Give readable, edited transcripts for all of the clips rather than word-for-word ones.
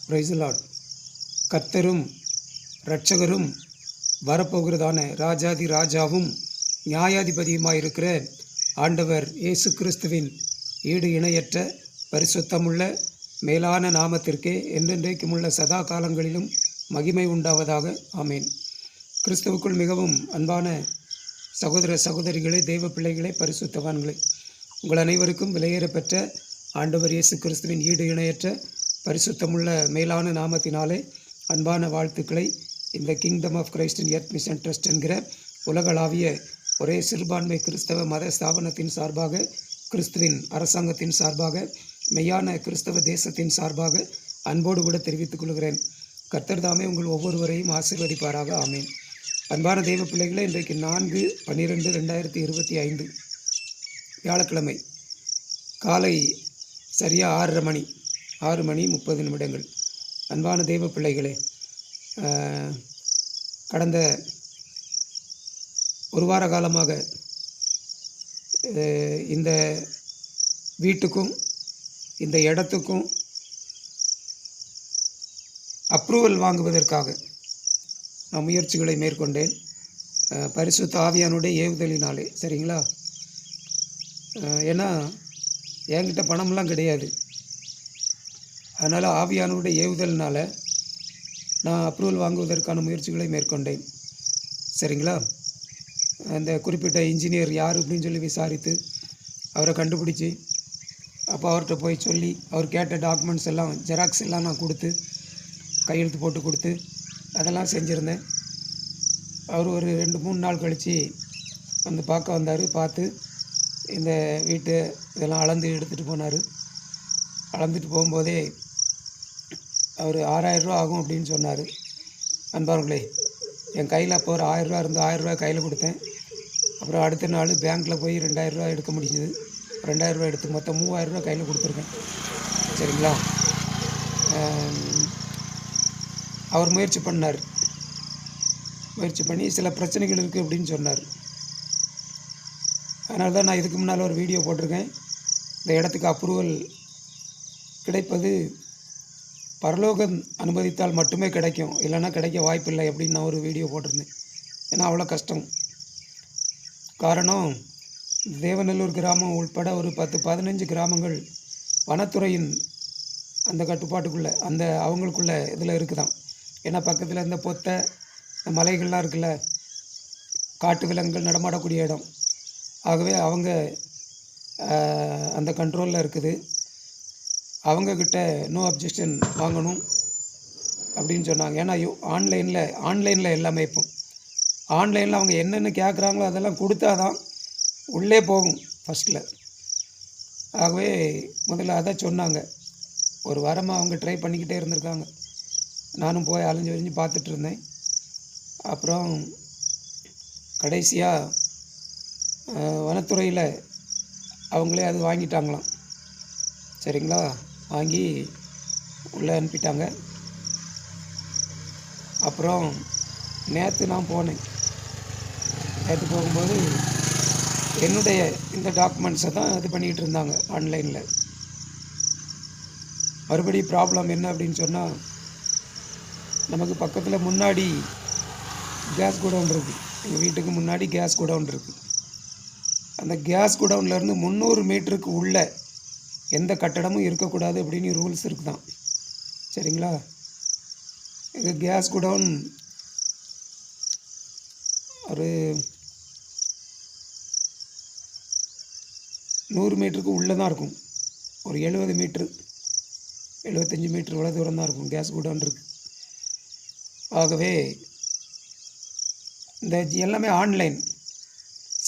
Price the Lord. கர்த்தரும் இரட்சகரும் வரப்போகிறதான ராஜாதி ராஜாவும் நியாயாதிபதியுமாயிருக்கிற ஆண்டவர் இயேசு கிறிஸ்துவின் ஈடு இணையற்ற பரிசுத்தமுள்ள மேலான நாமத்திற்கே என்றென்றைக்குமுள்ள சதா காலங்களிலும் மகிமை உண்டாவதாக. ஆமேன். கிறிஸ்துவுக்குள் மிகவும் அன்பான சகோதர சகோதரிகளே, தெய்வ பிள்ளைகளே, பரிசுத்தவான்களே, உங்கள் அனைவருக்கும் விலையேறப்பெற்ற ஆண்டவர் இயேசு கிறிஸ்துவின் ஈடு இணையற்ற பரிசுத்தமுள்ள மேலான நாமத்தினாலே அன்பான வாழ்த்துக்களை இந்த kingdom of Christ in earth mission trust என்கிற உலகளாவிய ஒரே சிறுபான்மை கிறிஸ்தவ மத ஸ்தாபனத்தின் சார்பாக, கிறிஸ்துவின் அரசாங்கத்தின் சார்பாக, மெய்யான கிறிஸ்தவ தேசத்தின் சார்பாக அன்போடு கூட தெரிவித்துக் கொள்கிறேன். கர்த்தர் தாமே உங்கள் ஒவ்வொருவரையும் ஆசீர்வதிப்பாராக. ஆமேன். அன்பான தெய்வ பிள்ளைகளே, இன்றைக்கு 4/12/2025 வியாழக்கிழமை காலை சரியாக 6 மணி 30 நிமிடங்கள். அன்பான தெய்வ பிள்ளைகளே, கடந்த ஒரு வார காலமாக இந்த வீட்டுக்கும் இந்த இடத்துக்கும் அப்ரூவல் வாங்குவதற்காக நான் முயற்சிகளை மேற்கொண்டேன். பரிசுத்த ஆவியானுடைய ஏவுதலினாலே. சரிங்களா? ஏன்னா என்கிட்ட பணம்லாம் கிடையாது. அதனால் ஆவியானுடைய ஏவுதல்னால் நான் அப்ரூவல் வாங்குவதற்கான முயற்சிகளை மேற்கொண்டேன். சரிங்களா? அந்த குறிப்பிட்ட இன்ஜினியர் யார் அப்படின்னு சொல்லி விசாரித்து அவரை கண்டுபிடிச்சி, அப்போ அவர்கிட்ட போய் சொல்லி அவர் கேட்ட டாக்குமெண்ட்ஸ் எல்லாம் ஜெராக்ஸ் எல்லாம் நான் கொடுத்து கையெழுத்து போட்டு கொடுத்து அதெல்லாம் செஞ்சுருந்தேன். அவர் ஒரு 2-3 நாள் கழித்து வந்து பார்க்க வந்தார். பார்த்து இந்த வீட்டு இதெல்லாம் அளந்து எடுத்துகிட்டு போனார். அளந்துட்டு போகும்போதே அவர் 6000 ரூபா ஆகும் அப்படின்னு சொன்னார். அன்பார்களே, என் கையில் அப்போ ஒரு 1000 ரூபா இருந்து 1000 ரூபா கையில் கொடுத்தேன். அப்புறம் அடுத்த நாள் பேங்க்கில் போய் 2000 ரூபா எடுக்க முடிஞ்சுது. 2000 ரூபா எடுத்து மொத்தம் 3000 ரூபா கையில் கொடுத்துருக்கேன். சரிங்களா? அவர் முயற்சி பண்ணி சில பிரச்சனைகள் இருக்குது அப்படின்னு சொன்னார். அதனால தான் நான் இதுக்கு முன்னால் ஒரு வீடியோ போட்டிருக்கேன். இந்த இடத்துக்கு அப்ரூவல் கிடைப்பது பரலோகம் அனுமதித்தால் மட்டுமே கிடைக்கும், இல்லைன்னா கிடைக்க வாய்ப்பில்லை அப்படின்னு நான் ஒரு வீடியோ போட்டிருந்தேன். ஏன்னா அவ்வளோ கஷ்டம். காரணம், தேவநல்லூர் கிராமம் உட்பட ஒரு 10-15 கிராமங்கள் வனத்துறையின் அந்த கட்டுப்பாட்டுக்குள்ளே, அந்த அவங்களுக்குள்ள இதில் இருக்குதான். ஏன்னா பக்கத்தில் இந்த பொத்தை மலைகள்லாம் இருக்குல்ல, காட்டு விலங்குகள் நடமாடக்கூடிய இடம். ஆகவே அவங்க அந்த கண்ட்ரோலில் இருக்குது. அவங்கக்கிட்ட நோ அப்ஜெக்ஷன் வாங்கணும் அப்படின்னு சொன்னாங்க. ஏன்னா ஆன்லைனில் எல்லாமே இப்போ ஆன்லைனில் அவங்க என்னென்ன கேட்குறாங்களோ அதெல்லாம் கொடுத்தா தான் உள்ளே போகும் ஃபஸ்ட்டில். ஆகவே முதல்ல அதை சொன்னாங்க. ஒரு வாரமாக அவங்க ட்ரை பண்ணிக்கிட்டே இருந்திருக்காங்க. நானும் போய் அலைஞ்சு பார்த்துட்டு இருந்தேன். அப்புறம் கடைசியாக வனத்துறையில் அவங்களே அது வாங்கிட்டாங்களாம். சரிங்களா? வாங்கி உள்ளே அனுப்பிட்டாங்க. அப்புறம் நேற்று நான் போனேன். நேற்று போகும்போது என்னுடைய இந்த டாக்குமெண்ட்ஸை தான் இது பண்ணிக்கிட்டு இருந்தாங்க ஆன்லைனில். மறுபடியும் ப்ராப்ளம் என்ன அப்படின்னு சொன்னால், நமக்கு பக்கத்தில் முன்னாடி கேஸ் குடவுன் இருக்குது. எங்கள் வீட்டுக்கு முன்னாடி கேஸ் குடவுன் இருக்குது. அந்த கேஸ் குடவுன்லேருந்து 300 மீட்டருக்கு உள்ள எந்த கட்டடமும் இருக்கக்கூடாது அப்படின்னு ரூல்ஸ் இருக்குதான். சரிங்களா? எங்கள் கேஸ் குடவுன் ஒரு 100 மீட்டருக்கு உள்ளே தான் இருக்கும். ஒரு 70 மீட்ரு 75 மீட்ரு இவ்வளோ தூரம் தான் இருக்கும் கேஸ் குடவுன் இருக்குது. ஆகவே இந்த எல்லாமே ஆன்லைன்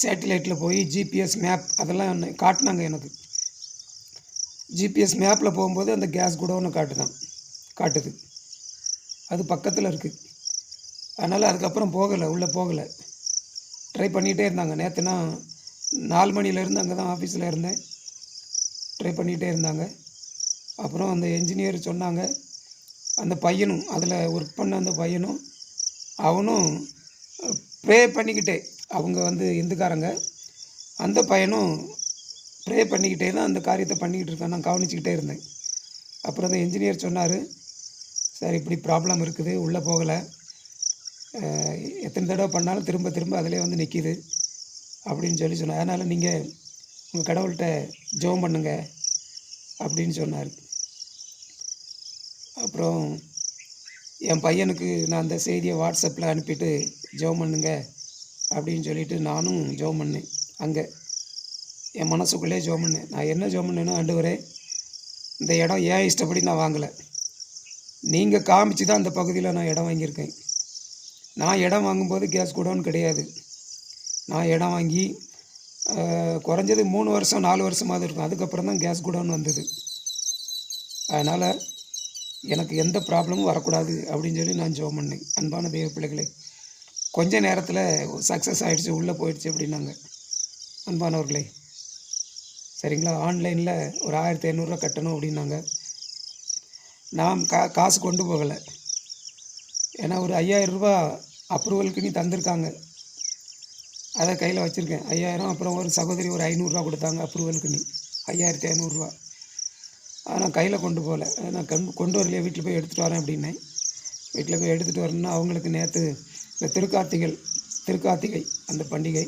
சேட்டிலைட்டில் போய் ஜிபிஎஸ் மேப் அதெல்லாம் காட்டினாங்க எனக்கு. ஜிபிஎஸ் மேப்பில் போகும்போது அந்த கேஸ் குடவுன்னு காட்டுது. அது பக்கத்தில் இருக்குது. அதனால் அதுக்கப்புறம் உள்ளே போகலை. ட்ரை பண்ணிகிட்டே இருந்தாங்க. நேற்று நான் 4 மணிலேருந்து அங்கே தான் ஆஃபீஸில் இருந்தேன். ட்ரை பண்ணிகிட்டே இருந்தாங்க. அப்புறம் அந்த என்ஜினியர் சொன்னாங்க, அந்த பையனும் அதில் ஒர்க் பண்ண அந்த பையனும் அவனும் ப்ரே பண்ணிக்கிட்டே, அவங்க இந்துக்காரங்க, அந்த பையனும் ப்ரே பண்ணிக்கிட்டே தான் அந்த காரியத்தை பண்ணிக்கிட்டு இருக்கான். நான் கவனிச்சிக்கிட்டே இருந்தேன். அப்புறம் அந்த என்ஜினியர் சொன்னார், சார் இப்படி ப்ராப்ளம் இருக்குது, உள்ளே போகலை, எத்தனை தடவை பண்ணாலும் திரும்ப திரும்ப அதிலே வந்து நிற்கிது அப்படின்னு சொன்னேன். அதனால் நீங்கள் உங்கள் கடவுள்கிட்ட ஜெபம் பண்ணுங்க அப்படின்னு சொன்னார். அப்புறம் என் பையனுக்கு நான் அந்த செய்தியை வாட்ஸ்அப்பில் அனுப்பிட்டு ஜெபம் பண்ணுங்க அப்படின்னு சொல்லிவிட்டு நானும் ஜெபம் பண்ணேன். அங்கே என் மனசுக்குள்ளே ஜெபம் பண்ணேன். நான் என்ன ஜெபம் பண்ணேன்னா, ஆண்டவரே, இந்த இடம் ஏன் இஷ்டப்படி நான் வாங்கலை, நீங்கள் காமிச்சு தான் அந்த பகுதியில் நான் இடம் வாங்கியிருக்கேன். நான் இடம் வாங்கும்போது கேஸ் குடோன் கிடையாது. நான் இடம் வாங்கி குறைஞ்சது 3 வருஷம் 4 வருஷமாவது இருக்கும். அதுக்கப்புறம் தான் கேஸ் குடோன் வந்தது. அதனால் எனக்கு எந்த ப்ராப்ளமும் வரக்கூடாது அப்படின்னு சொல்லி நான் ஜெபம் பண்ணேன். அன்பான தெய்வ பிள்ளைகளே, கொஞ்ச நேரத்தில் சக்ஸஸ் ஆகிடுச்சு, உள்ளே போயிடுச்சு அப்படின்னாங்க. அன்பானவர்களே, சரிங்களா, ஆன்லைனில் ஒரு 1500 கட்டணும் அப்படின்னாங்க. நான் காசு கொண்டு போகலை. ஏன்னா ஒரு 5000 அப்ரூவலுக்கு நீ தந்திருக்காங்க, அதை கையில் வச்சுருக்கேன். 5000. அப்புறம் ஒரு சகோதரி ஒரு 500 கொடுத்தாங்க அப்ரூவலுக்கு நீ 5500. அதை நான் கையில் கொண்டு போகல. நான் கொண்டு வரலையே, வீட்டில் போய் எடுத்துகிட்டு வரேன் அப்படின்னேன். வீட்டில் போய் எடுத்துகிட்டு வரேன்னா அவங்களுக்கு நேற்று இந்த திருக்கார்த்திகை அந்த பண்டிகை,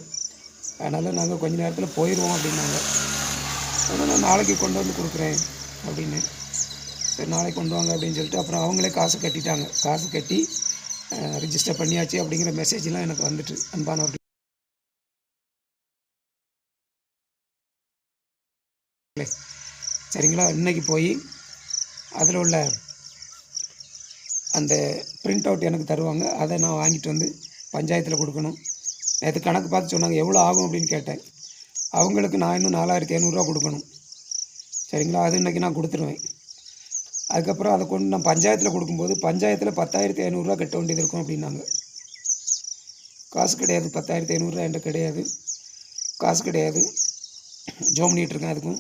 அதனால் நாங்கள் கொஞ்ச நேரத்தில் போயிடுவோம் அப்படின்னாங்க. அதனால் நான் நாளைக்கு கொண்டு வந்து கொடுக்குறேன் அப்படின்னு. சரி, நாளைக்கு கொண்டு வாங்க அப்படின்னு சொல்லிட்டு அப்புறம் அவங்களே காசு கட்டிட்டாங்க. காசு கட்டி ரிஜிஸ்டர் பண்ணியாச்சு அப்படிங்கிற மெசேஜ்லாம் எனக்கு வந்துட்டு. அன்பானவர்கள், சரிங்களா, இன்றைக்கி போய் அதில் உள்ள அந்த பிரிண்ட் அவுட் எனக்கு தருவாங்க. அதை நான் வாங்கிட்டு வந்து பஞ்சாயத்தில் கொடுக்கணும். நேற்று கணக்கு பார்த்து சொன்னாங்க, எவ்வளோ ஆகும் அப்படின்னு கேட்டேன். அவங்களுக்கு நான் இன்னும் 4500 கொடுக்கணும். சரிங்களா, அது இன்றைக்கி நான் கொடுத்துருவேன். அதுக்கப்புறம் அதை கொண்டு நான் பஞ்சாயத்தில் கொடுக்கும்போது பஞ்சாயத்தில் 10,500 கட்ட வேண்டியது இருக்கும் அப்படின்னாங்க. காசு கிடையாது, 10,500 என்கிட்ட கிடையாது, காசு கிடையாது. ஜோம் பண்ணிகிட்ருக்கேன் அதுக்கும்.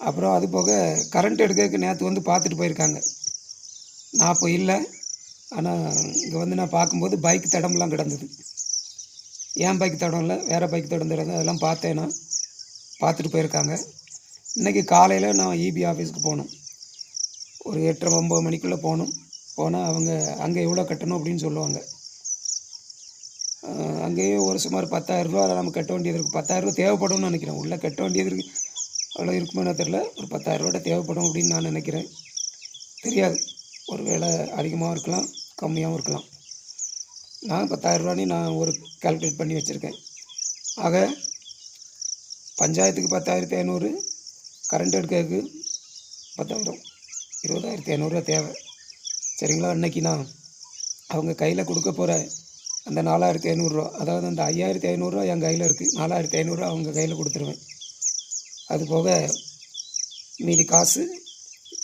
அப்புறம் அது போக கரண்ட் எடுக்கிறதுக்கு நேற்று வந்து பார்த்துட்டு போயிருக்காங்க. நான் அப்போ இல்லை. ஆனால் இங்கே வந்து நான் பார்க்கும்போது பைக் தடம்லாம் கிடந்தது. ஏன் பைக் தடம் இல்லை, வேறு பைக் தடம் கிடந்தது. அதெல்லாம் பார்த்தேன்னா பார்த்துட்டு போயிருக்காங்க. இன்றைக்கி காலையில் நான் இபி ஆஃபீஸுக்கு போகணும். ஒரு 8:30-9 மணிக்குள்ளே போனால் அவங்க அங்கே எவ்வளோ கட்டணும் அப்படின்னு சொல்லுவாங்க. அங்கேயே ஒரு சுமார் 10,000 அதை நம்ம கட்ட வேண்டியது இருக்குது. 10,000 தேவைப்படும்னு நினைக்கிறேன். உள்ளே கட்ட வேண்டியது இருக்குது, அவ்வளோ இருக்குமே தெரில. ஒரு 10,000 தேவைப்படும் அப்படின்னு நான் நினைக்கிறேன். தெரியாது, ஒரு வேளை அதிகமாகவும் இருக்கலாம், கம்மியாகவும் இருக்கலாம். நான் 10,000 நான் ஒரு கால்குலேட் பண்ணி வச்சுருக்கேன். ஆக பஞ்சாயத்துக்கு 10,500, கரண்ட் எடுக்கிறதுக்கு 10,000, 20,500 தேவை. சரிங்களா, இன்றைக்கி நான் அவங்க கையில் கொடுக்க போகிற அந்த 4,500, அதாவது அந்த 5,500 என் கையில் இருக்குது. 4,500 அவங்க கையில் கொடுத்துருவேன். அது போக மீதி காசு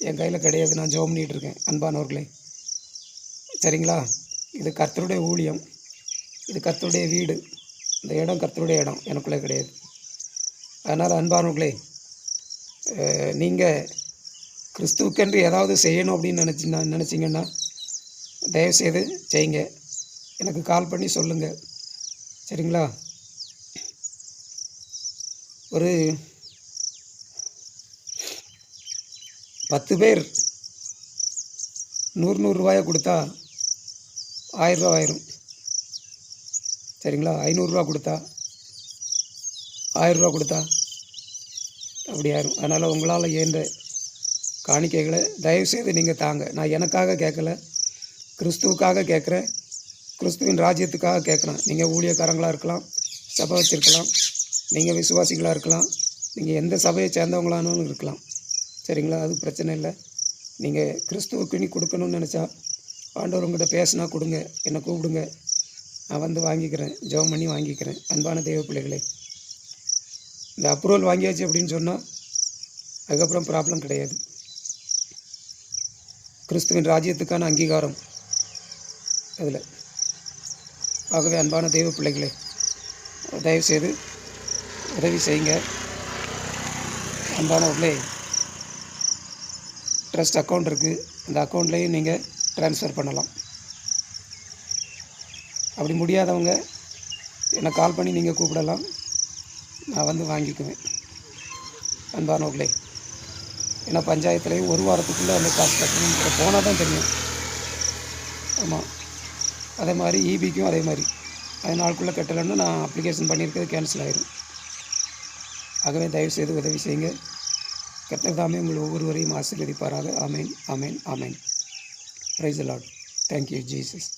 என் கையில் கிடையாது. நான் ஜெபம் பண்ணிகிட்ருக்கேன். அன்பானவர்களே, சரிங்களா, இது கர்த்தருடைய ஊழியம், இது கர்த்தருடைய வீடு. இந்த இடம் கர்த்தருடைய இடம், எனக்குள்ளே கிடையாது. அதனால் அன்பானவர்களே, நீங்கள் கிறிஸ்துவுக்கென்று ஏதாவது செய்யணும் அப்படின்னு நினச்சிங்கன்னா தயவுசெய்து செய்யுங்க. எனக்கு கால் பண்ணி சொல்லுங்கள். சரிங்களா, ஒரு 10 பேர் 100 ரூபாயை கொடுத்தா 1000 ரூபா ஆயிரும். சரிங்களா, 500 கொடுத்தா 1000 ரூபா கொடுத்தா அப்படி ஆயிரும். அதனால் உங்களால் இயன்ற காணிக்கைகளை தயவுசெய்து நீங்கள் தாங்க. நான் எனக்காக கேட்கல, கிறிஸ்துவுக்காக கேட்குறேன், கிறிஸ்துவின் ராஜ்யத்துக்காக கேட்குறேன். நீங்கள் ஊழியக்காரங்களாக இருக்கலாம், சபை வச்சுருக்கலாம், நீங்கள் விசுவாசிகளாக இருக்கலாம், நீங்கள் எந்த சபையை சேர்ந்தவங்களானாலும் இருக்கலாம். சரிங்களா, அது பிரச்சனை இல்லை. நீங்கள் கிறிஸ்துவுக்கு நீ கொடுக்கணும்னு நினச்சா ஆண்டவர் உங்கள்கிட்ட பேசினா கொடுங்க, என்னை கூப்பிடுங்க, நான் வந்து வாங்கிக்கிறேன், ஜெபம் பண்ணி வாங்கிக்கிறேன். அன்பான தெய்வ பிள்ளைகளே, இந்த அப்ரூவல் வாங்கியாச்சு அப்படின்னு சொன்னால் அதுக்கப்புறம் ப்ராப்ளம் கிடையாது. கிறிஸ்துவின் ராஜ்யத்துக்கான அங்கீகாரம் அதில். ஆகவே அன்பான தெய்வ பிள்ளைகளே, தயவுசெய்து உதவி செய்யுங்க. அன்பானவர்களே, ட்ரஸ்ட் அக்கௌண்ட் இருக்குது, அந்த அக்கௌண்ட்லேயும் நீங்கள் ட்ரான்ஸ்ஃபர் பண்ணலாம். அப்படி முடியாதவங்க என்னை கால் பண்ணி நீங்கள் கூப்பிடலாம், நான் வந்து வாங்கிக்குவேன். அன்பானவர்களே, ஏன்னா பஞ்சாயத்துலேயும் ஒரு வாரத்துக்குள்ளே அந்த காசு கட்டணும், போனால் தான் தெரியும். ஆமாம், அதே மாதிரி ஈபிக்கும் அதே மாதிரி 5 நாளுக்குள்ளே கட்டலைன்னு நான் அப்ளிகேஷன் பண்ணியிருக்கிறது கேன்சல் ஆயிரும். ஆகவே தயவுசெய்து உதவி செய்யுங்க. கர்த்தர் தாமே உங்கள் ஒவ்வொருவரையும் ஆசீர்வதிப்பாராக. ஆமேன், ஆமேன், ஆமேன். Praise the lord. Thank you Jesus.